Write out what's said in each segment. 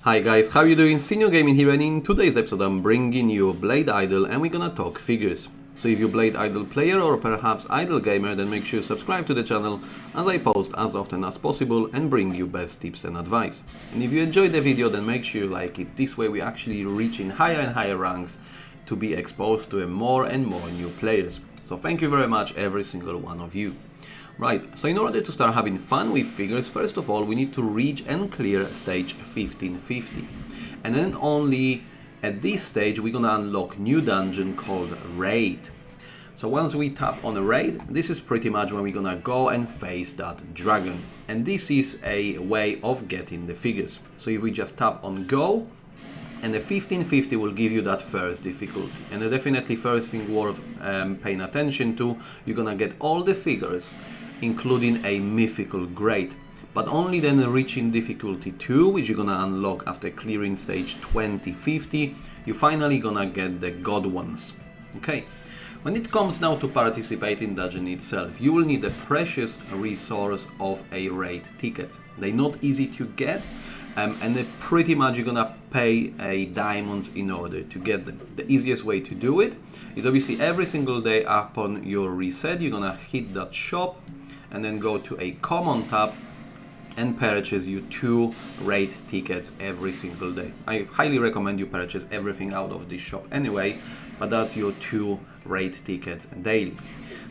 Hi guys, how you doing? Senior Gaming here, and in today's episode I'm bringing you Blade Idol and we're gonna talk figures. So if you're Blade Idol player or perhaps Idol gamer, then make sure you subscribe to the channel as I post as often as possible and bring you best tips and advice. And if you enjoyed the video, then make sure you like it. This way we're actually reaching higher and higher ranks to be exposed to more and more new players. So thank you very much every single one of you. Right, so in order to start having fun with figures, first of all we need to reach and clear stage 1550. And then only at this stage we're gonna unlock new dungeon called Raid. So once we tap on a Raid, this is pretty much when we're gonna go and face that dragon. And this is a way of getting the figures. So if we just tap on Go, and the 1550 will give you that first difficulty. And the definitely first thing worth paying attention to, you're gonna get all the figures, including a mythical grade. But only then reaching difficulty 2, which you're gonna unlock after clearing stage 2050, you're finally gonna get the god ones. Okay. When it comes now to participate in dungeon itself, you will need a precious resource of a raid ticket. They're not easy to get, and they're pretty much you're gonna pay a diamonds in order to get them. The easiest way to do it is obviously every single day upon your reset, you're gonna hit that shop and then go to a common tab and purchase you 2 raid tickets every single day. I highly recommend you purchase everything out of this shop anyway, but that's your 2 raid tickets daily.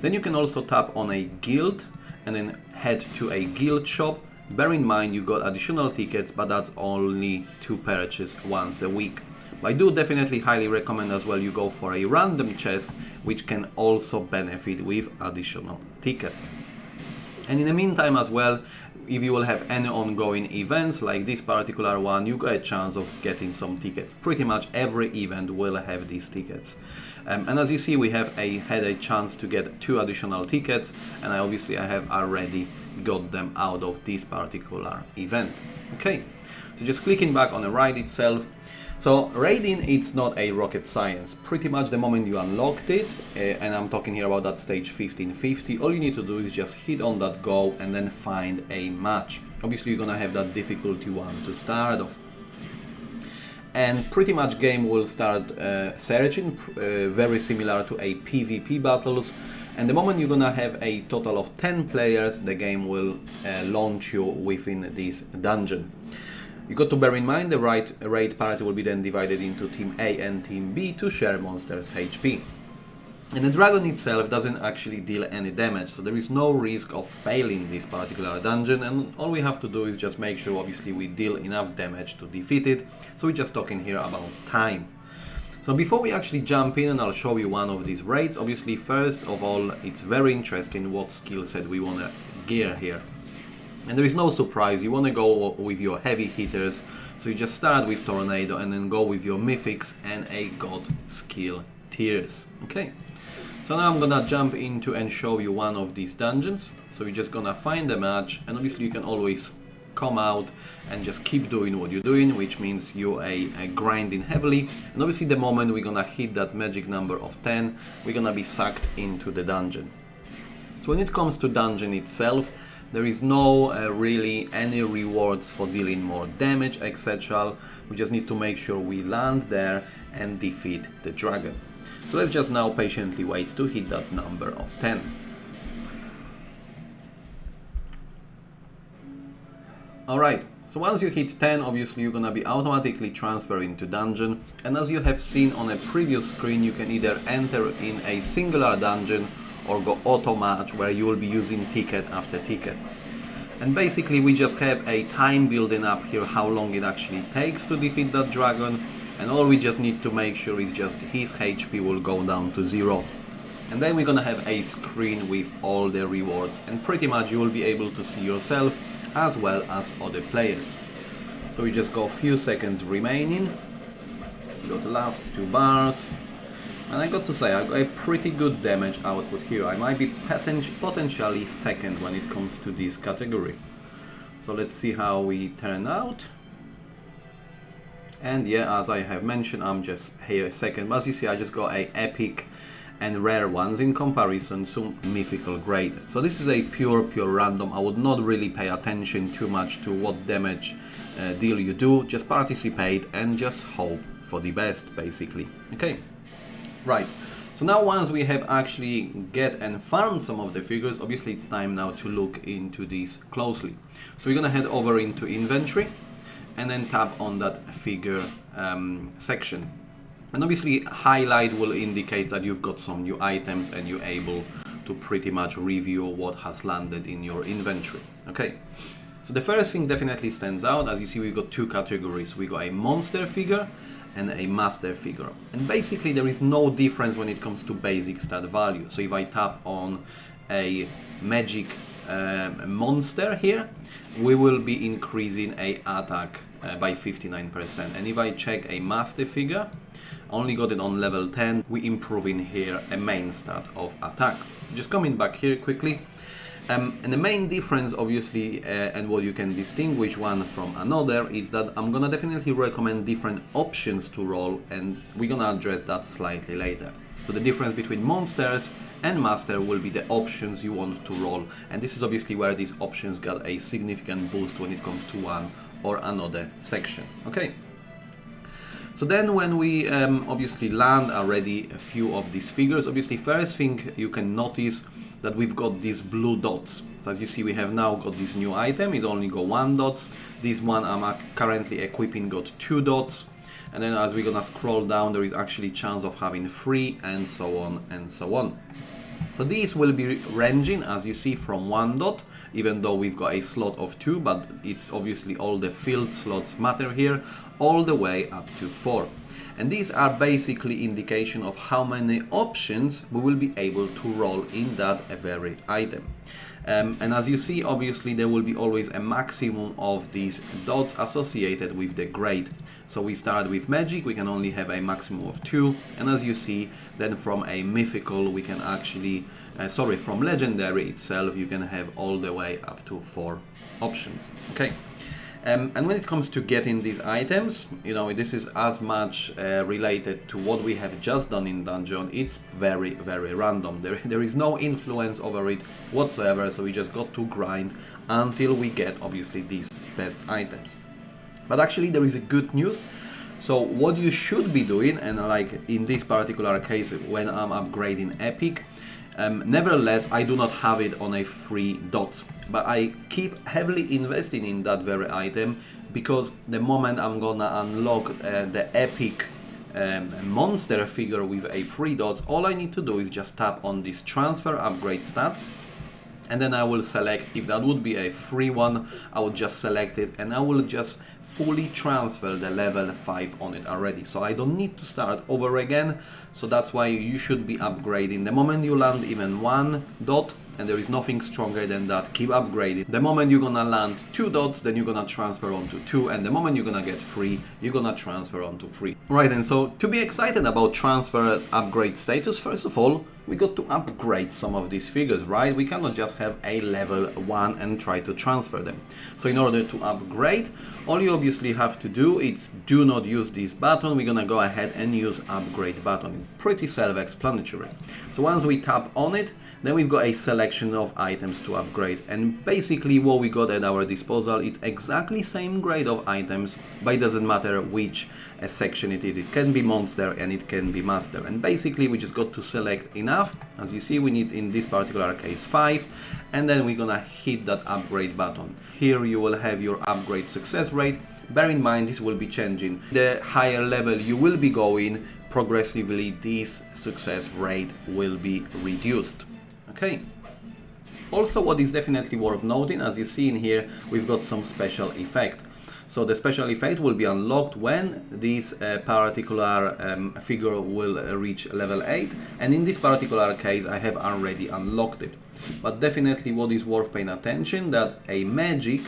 Then you can also tap on a guild and then head to a guild shop. Bear in mind you got additional tickets, but that's only to purchase once a week. But I do definitely highly recommend as well you go for a random chest, which can also benefit with additional tickets. And in the meantime as well, if you will have any ongoing events like this particular one, you got a chance of getting some tickets. Pretty much every event will have these tickets. And as you see, we have had a chance to get 2 additional tickets, and I have already got them out of this particular event. Okay, so just clicking back on the ride itself. So raiding, it's not a rocket science. Pretty much the moment you unlocked it, and I'm talking here about that stage 1550, all you need to do is just hit on that go and then find a match. Obviously you're gonna have that difficulty 1 to start off. And pretty much game will start searching, very similar to a PvP battles. And the moment you're gonna have a total of 10 players, the game will launch you within this dungeon. You got to bear in mind the raid party will be then divided into Team A and Team B to share monsters HP. And the dragon itself doesn't actually deal any damage, so there is no risk of failing this particular dungeon, and all we have to do is just make sure obviously we deal enough damage to defeat it. So we're just talking here about time. So before we actually jump in, and I'll show you one of these raids, obviously first of all it's very interesting what skill set we want to gear here. And there is no surprise, you want to go with your heavy hitters, so you just start with Tornado and then go with your mythics and a god skill tiers. Okay, so now I'm gonna jump into and show you one of these dungeons. So you're just gonna find a match, and obviously you can always come out and just keep doing what you're doing, which means you're grinding heavily. And obviously the moment we're gonna hit that magic number of 10, we're gonna be sucked into the dungeon. So when it comes to dungeon itself, there is no really any rewards for dealing more damage, etc. We just need to make sure we land there and defeat the dragon. So let's just now patiently wait to hit that number of 10. Alright, so once you hit 10, obviously you're gonna be automatically transferred into dungeon. And as you have seen on a previous screen, you can either enter in a singular dungeon or go auto match, where you will be using ticket after ticket. And basically we just have a time building up here, how long it actually takes to defeat that dragon, and all we just need to make sure is just his HP will go down to 0. And then we're gonna have a screen with all the rewards, and pretty much you will be able to see yourself as well as other players. So we just go a few seconds remaining, got the last 2 bars. And I got to say, I got a pretty good damage output here. I might be potentially second when it comes to this category. So let's see how we turn out. And yeah, as I have mentioned, I'm just here second. But as you see, I just got a epic and rare ones in comparison to mythical grade. So this is a pure random. I would not really pay attention too much to what damage deal you do. Just participate and just hope for the best, basically. Okay, right. So now once we have actually get and farmed some of the figures, obviously it's time now to look into these closely. So we're gonna head over into inventory and then tap on that figure section. And obviously highlight will indicate that you've got some new items and you're able to pretty much review what has landed in your inventory. Okay, so the first thing definitely stands out. As you see, we've got two categories. We got a monster figure and a master figure. And basically there is no difference when it comes to basic stat value. So if I tap on a magic monster here, we will be increasing a attack by 59%. And if I check a master figure, only got it on level 10, we improving here a main stat of attack. So just coming back here quickly, and the main difference obviously and what you can distinguish one from another is that I'm gonna definitely recommend different options to roll, and we're gonna address that slightly later. So the difference between monsters and master will be the options you want to roll, and this is obviously where these options got a significant boost when it comes to one or another section. Okay. So then when we obviously land already a few of these figures, obviously first thing you can notice that we've got these blue dots. So as you see, we have now got this new item, it only got 1 dot. This one I'm currently equipping got 2 dots. And then as we're gonna scroll down, there is actually chance of having 3 and so on and so on. So these will be ranging, as you see, from 1 dot, even though we've got a slot of 2, but it's obviously all the filled slots matter here, all the way up to 4. And these are basically indication of how many options we will be able to roll in that very item. And as you see, obviously there will be always a maximum of these dots associated with the grade. So we start with magic, we can only have a maximum of 2, and as you see, then from a mythical we can actually, from legendary itself, you can have all the way up to 4 options. Okay. And when it comes to getting these items, you know, this is as much related to what we have just done in dungeon. It's very random. There is no influence over it whatsoever, so we just got to grind until we get obviously these best items. But actually there is a good news. So what you should be doing, and like in this particular case when I'm upgrading epic, nevertheless I do not have it on a 3 dots, but I keep heavily investing in that very item, because the moment I'm gonna unlock the epic monster figure with a 3 dots, all I need to do is just tap on this transfer upgrade stats, and then I will select, if that would be a free one, I would just select it and I will just fully transfer the level 5 on it already, so I don't need to start over again. So that's why you should be upgrading the moment you land even 1 dot, and there is nothing stronger than that. Keep upgrading. The moment you're gonna land 2 dots, then you're gonna transfer onto 2, and the moment you're gonna get 3, you're gonna transfer onto 3. Right, and so to be excited about transfer upgrade status, first of all, we got to upgrade some of these figures, right? We cannot just have a level 1 and try to transfer them. So in order to upgrade, all you obviously have to do is do not use this button. We're gonna go ahead and use upgrade button. Pretty self-explanatory. So once we tap on it, then we've got a selection of items to upgrade, and basically what we got at our disposal, it's exactly same grade of items, but it doesn't matter which section it is. It can be monster and it can be master, and basically we just got to select enough. As you see, we need in this particular case 5, and then we're gonna hit that upgrade button. Here you will have your upgrade success rate. Bear in mind this will be changing. The higher level you will be going, progressively this success rate will be reduced. Okay. Also, what is definitely worth noting, as you see in here, we've got some special effect. So the special effect will be unlocked when this particular figure will reach level 8, and in this particular case I have already unlocked it. But definitely what is worth paying attention, that a magic,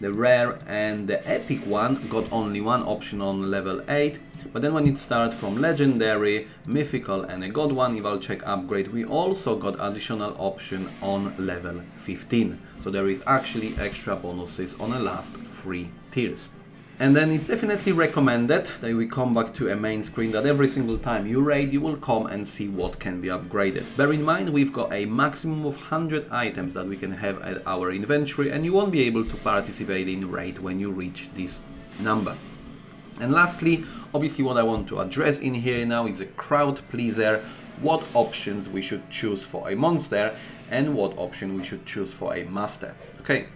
the rare and the epic one got only one option on level 8, but then when it starts from legendary, mythical and a god one, if I'll check upgrade, we also got additional option on level 15. So there is actually extra bonuses on the last 3 tiers. And then it's definitely recommended that we come back to a main screen, that every single time you raid you will come and see what can be upgraded. Bear in mind we've got a maximum of 100 items that we can have at our inventory, and you won't be able to participate in raid when you reach this number. And lastly, obviously what I want to address in here now is a crowd pleaser, what options we should choose for a monster and what option we should choose for a master. Okay.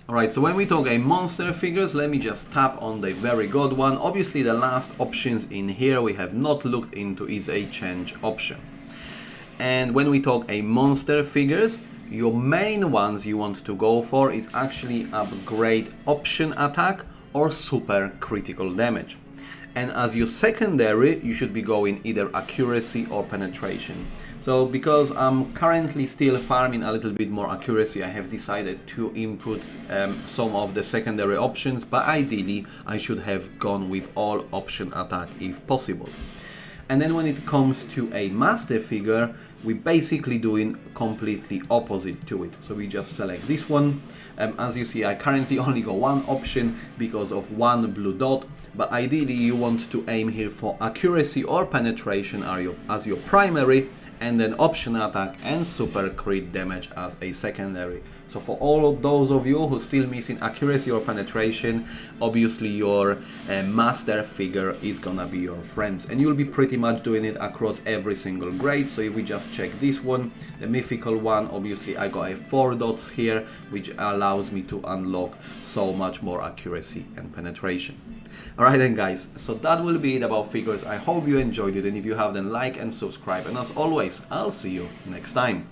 Alright, so when we talk a monster figures, let me just tap on the very good one. Obviously the last options in here we have not looked into is a change option. And when we talk a monster figures, your main ones you want to go for is actually upgrade option attack or super critical damage. And as your secondary, you should be going either accuracy or penetration. So because I'm currently still farming a little bit more accuracy, I have decided to input some of the secondary options, but ideally I should have gone with all option attack if possible. And then when it comes to a master figure, we're basically doing completely opposite to it. So we just select this one. As you see, I currently only got one option because of one blue dot, but ideally you want to aim here for accuracy or penetration as your primary, and then option attack and super crit damage as a secondary. So for all of those of you who still missing accuracy or penetration, obviously your master figure is gonna be your friends, and you'll be pretty much doing it across every single grade. So if we just check this one, the mythical one, obviously I got a 4 dots here, which allows me to unlock so much more accuracy and penetration. Alright then guys, so that will be it about figures. I hope you enjoyed it, and if you have, then like and subscribe, and as always, I'll see you next time.